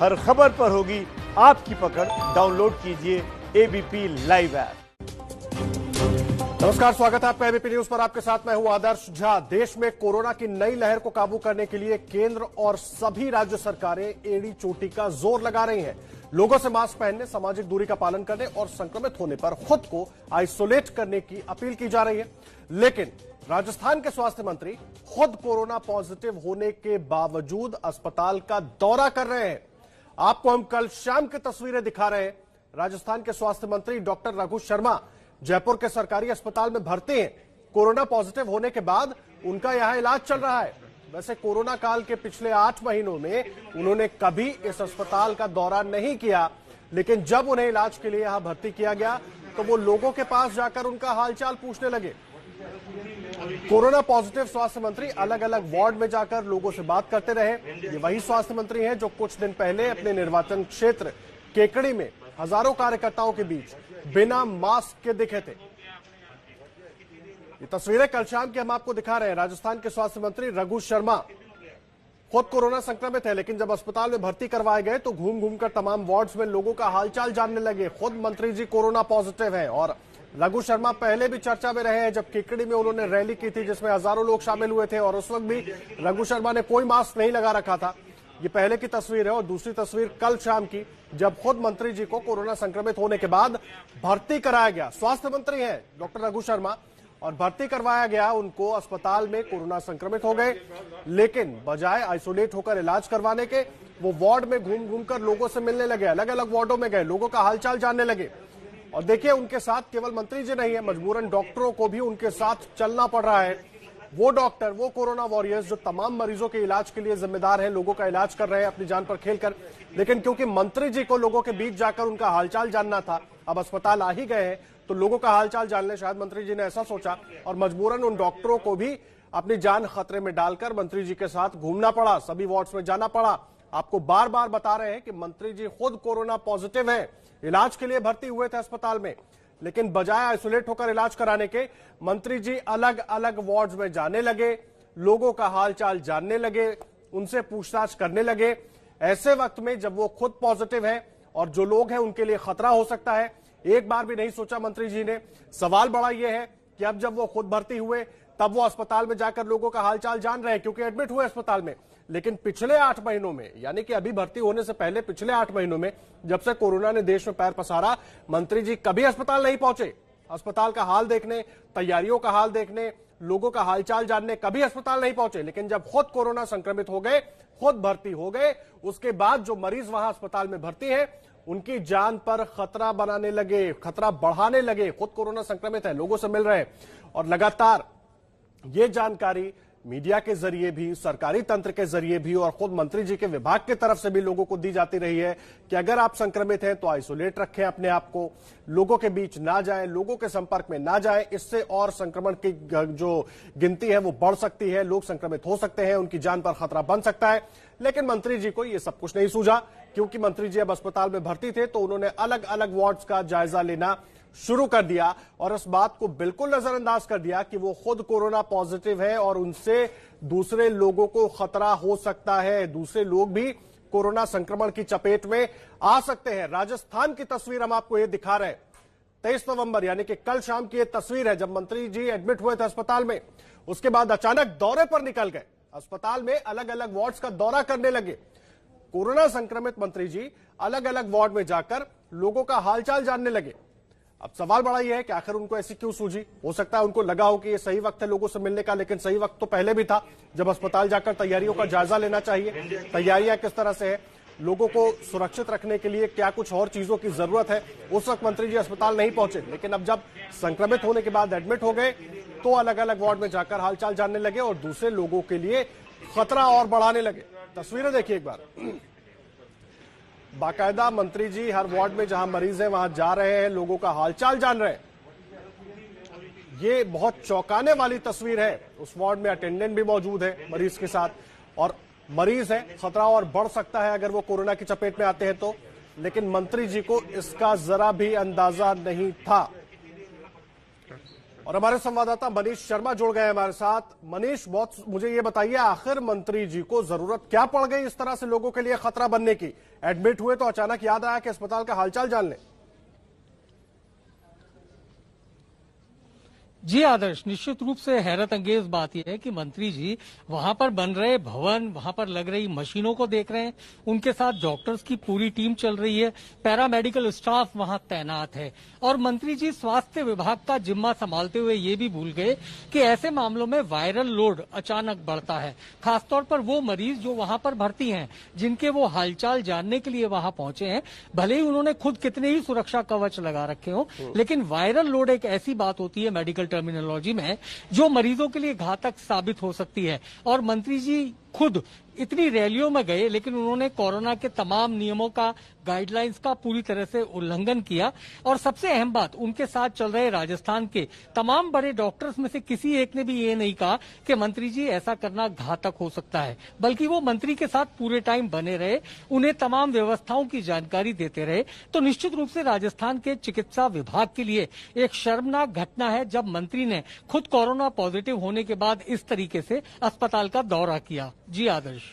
हर खबर पर होगी आपकी पकड़। डाउनलोड कीजिए एबीपी लाइव ऐप। नमस्कार, स्वागत है आपका एबीपी न्यूज पर। आपके साथ मैं हूं आदर्श झा। देश में कोरोना की नई लहर को काबू करने के लिए केंद्र और सभी राज्य सरकारें एड़ी चोटी का जोर लगा रही हैं। लोगों से मास्क पहनने, सामाजिक दूरी का पालन करने और संक्रमित होने पर खुद को आइसोलेट करने की अपील की जा रही है। लेकिन राजस्थान के स्वास्थ्य मंत्री खुद कोरोना पॉजिटिव होने के बावजूद अस्पताल का दौरा कर रहे हैं। आपको हम कल शाम की तस्वीरें दिखा रहे हैं। राजस्थान के स्वास्थ्य मंत्री डॉक्टर रघु शर्मा जयपुर के सरकारी अस्पताल में भर्ती हैं। कोरोना पॉजिटिव होने के बाद उनका यहां इलाज चल रहा है। वैसे कोरोना काल के पिछले 8 महीनों में उन्होंने कभी इस अस्पताल का दौरा नहीं किया, लेकिन जब उन्हें इलाज के लिए यहां भर्ती किया गया तो वो लोगों के पास जाकर उनका हालचाल पूछने लगे। कोरोना पॉजिटिव स्वास्थ्य मंत्री अलग अलग वार्ड में जाकर लोगों से बात करते रहे। ये वही स्वास्थ्य मंत्री हैं जो कुछ दिन पहले अपने निर्वाचन क्षेत्र केकड़ी में हजारों कार्यकर्ताओं के बीच बिना मास्क के दिखे थे। ये तस्वीरें कल शाम की हम आपको दिखा रहे हैं। राजस्थान के स्वास्थ्य मंत्री रघु शर्मा खुद कोरोना संक्रमित है, लेकिन जब अस्पताल में भर्ती करवाए गए तो घूम घूमकर तमाम वार्ड्स में लोगों का हालचाल जानने लगे। खुद मंत्री जी कोरोना पॉजिटिव हैं और रघु शर्मा पहले भी चर्चा में रहे हैं। जब केकड़ी में उन्होंने रैली की थी जिसमें हजारों लोग शामिल हुए थे और उस वक्त भी रघु शर्मा ने कोई मास्क नहीं लगा रखा था। ये पहले की तस्वीर है। और दूसरी तस्वीर कल शाम की, जब खुद मंत्री जी को कोरोना संक्रमित होने के बाद भर्ती कराया गया। स्वास्थ्य मंत्री हैं डॉक्टर रघु शर्मा और भर्ती करवाया गया उनको अस्पताल में। कोरोना संक्रमित हो गए, लेकिन बजाय आइसोलेट होकर इलाज करवाने के वो वार्ड में घूम घूमकर लोगों से मिलने लगे। अलग अलग वार्डों में गए, लोगों का हालचाल जानने लगे। और देखिए, उनके साथ केवल मंत्री जी नहीं है, मजबूरन डॉक्टरों को भी उनके साथ चलना पड़ रहा है। वो डॉक्टर, वो कोरोना वॉरियर्स जो तमाम मरीजों के इलाज के लिए जिम्मेदार हैं, लोगों का इलाज कर रहे हैं अपनी जान पर खेलकर। लेकिन क्योंकि मंत्री जी को लोगों के बीच जाकर उनका हालचाल जानना था, अब अस्पताल आ ही गए हैं तो लोगों का हालचाल जानने शायद मंत्री जी ने ऐसा सोचा और मजबूरन उन डॉक्टरों को भी अपनी जान खतरे में डालकर मंत्री जी के साथ घूमना पड़ा, सभी वार्ड्स में जाना पड़ा। आपको बार बार बता रहे हैं कि मंत्री जी खुद कोरोना पॉजिटिव हैं, इलाज के लिए भर्ती हुए थे अस्पताल में, लेकिन बजाय आइसोलेट होकर इलाज कराने के मंत्री जी अलग अलग वार्ड्स में जाने लगे, लोगों का हालचाल जानने लगे, उनसे पूछताछ करने लगे। ऐसे वक्त में जब वो खुद पॉजिटिव है और जो लोग हैं उनके लिए खतरा हो सकता है, एक बार भी नहीं सोचा मंत्री जी ने। सवाल बड़ा यह है कि अब जब वो खुद भर्ती हुए तब वो अस्पताल में जाकर लोगों का हालचाल जान रहे हैं, क्योंकि एडमिट हुए अस्पताल में। लेकिन पिछले 8 महीनों में, यानी कि अभी भर्ती होने से पहले पिछले 8 महीनों में, जब से कोरोना ने देश में पैर पसारा, मंत्री जी कभी अस्पताल नहीं पहुंचे। अस्पताल का हाल देखने, तैयारियों का हाल देखने, लोगों का हालचाल जानने कभी अस्पताल नहीं पहुंचे। लेकिन जब खुद कोरोना संक्रमित हो गए, खुद भर्ती हो गए, उसके बाद जो मरीज वहां अस्पताल में भर्ती हैं उनकी जान पर खतरा बनाने लगे, खतरा बढ़ाने लगे। खुद कोरोना संक्रमित है, लोगों से मिल रहे हैं और लगातार ये जानकारी मीडिया के जरिए भी, सरकारी तंत्र के जरिए भी और खुद मंत्री जी के विभाग की तरफ से भी लोगों को दी जाती रही है कि अगर आप संक्रमित हैं तो आइसोलेट रखें अपने आप को, लोगों के बीच ना जाएं, लोगों के संपर्क में ना जाएं। इससे और संक्रमण की जो गिनती है वो बढ़ सकती है, लोग संक्रमित हो सकते हैं, उनकी जान पर खतरा बन सकता है। लेकिन मंत्री जी को ये सब कुछ नहीं सूझा, क्योंकि मंत्री जी अब अस्पताल में भर्ती थे तो उन्होंने अलग अलग वार्ड्स का जायजा लेना शुरू कर दिया और इस बात को बिल्कुल नजरअंदाज कर दिया कि वो खुद कोरोना पॉजिटिव है और उनसे दूसरे लोगों को खतरा हो सकता है, दूसरे लोग भी कोरोना संक्रमण की चपेट में आ सकते हैं। राजस्थान की तस्वीर हम आपको ये दिखा रहे हैं। 23 नवंबर यानी कि कल शाम की ये तस्वीर है, जब मंत्री जी एडमिट हुए थे अस्पताल में। उसके बाद अचानक दौरे पर निकल गए, अस्पताल में अलग अलग वार्ड्स का दौरा करने लगे। कोरोना संक्रमित मंत्री जी अलग अलग वार्ड में जाकर लोगों का हालचाल जानने लगे। अब सवाल बड़ा यह है कि आखिर उनको ऐसी क्यों सूझी। हो सकता है उनको लगा हो कि ये सही वक्त है लोगों से मिलने का, लेकिन सही वक्त तो पहले भी था, जब अस्पताल जाकर तैयारियों का जायजा लेना चाहिए। तैयारियां किस तरह से है, लोगों को सुरक्षित रखने के लिए क्या कुछ और चीजों की जरूरत है, उस वक्त मंत्री जी अस्पताल नहीं पहुंचे। लेकिन अब जब संक्रमित होने के बाद एडमिट हो गए तो अलग अलग वार्ड में जाकर हालचाल जानने लगे और दूसरे लोगों के लिए खतरा और बढ़ाने लगे। तस्वीरें देखिए एक बार। बाकायदा मंत्री जी हर वार्ड में जहां मरीज हैं वहां जा रहे हैं, लोगों का हालचाल जान रहे हैं। ये बहुत चौंकाने वाली तस्वीर है। उस वार्ड में अटेंडेंट भी मौजूद है मरीज के साथ और मरीज है, खतरा और बढ़ सकता है अगर वो कोरोना की चपेट में आते हैं तो। लेकिन मंत्री जी को इसका जरा भी अंदाजा नहीं था और हमारे संवाददाता मनीष शर्मा जुड़ गए हमारे साथ। मनीष, मुझे ये बताइए, आखिर मंत्री जी को जरूरत क्या पड़ गई इस तरह से लोगों के लिए खतरा बनने की? एडमिट हुए तो अचानक याद आया कि अस्पताल का हालचाल जान लें। जी आदर्श, निश्चित रूप से हैरत अंगेज बात यह है कि मंत्री जी वहां पर बन रहे भवन, वहां पर लग रही मशीनों को देख रहे हैं, उनके साथ डॉक्टर्स की पूरी टीम चल रही है, पैरामेडिकल स्टाफ वहां तैनात है और मंत्री जी स्वास्थ्य विभाग का जिम्मा संभालते हुए ये भी भूल गए कि ऐसे मामलों में वायरल लोड अचानक बढ़ता है। खासतौर पर वो मरीज जो वहां पर भर्ती हैं, जिनके वो हालचाल जानने के लिए वहां पहुंचे हैं, भले ही उन्होंने खुद कितने ही सुरक्षा कवच लगा रखे हो, लेकिन वायरल लोड एक ऐसी बात होती है मेडिकल टर्मिनोलॉजी में जो मरीजों के लिए घातक साबित हो सकती है। और मंत्री जी खुद इतनी रैलियों में गए, लेकिन उन्होंने कोरोना के तमाम नियमों का, गाइडलाइंस का पूरी तरह से उल्लंघन किया। और सबसे अहम बात, उनके साथ चल रहे राजस्थान के तमाम बड़े डॉक्टर्स में से किसी एक ने भी ये नहीं कहा कि मंत्री जी ऐसा करना घातक हो सकता है, बल्कि वो मंत्री के साथ पूरे टाइम बने रहे, उन्हें तमाम व्यवस्थाओं की जानकारी देते रहे। तो निश्चित रूप से राजस्थान के चिकित्सा विभाग के लिए एक शर्मनाक घटना है जब मंत्री ने खुद कोरोना पॉजिटिव होने के बाद इस तरीके से अस्पताल का दौरा किया। जी आदर्श।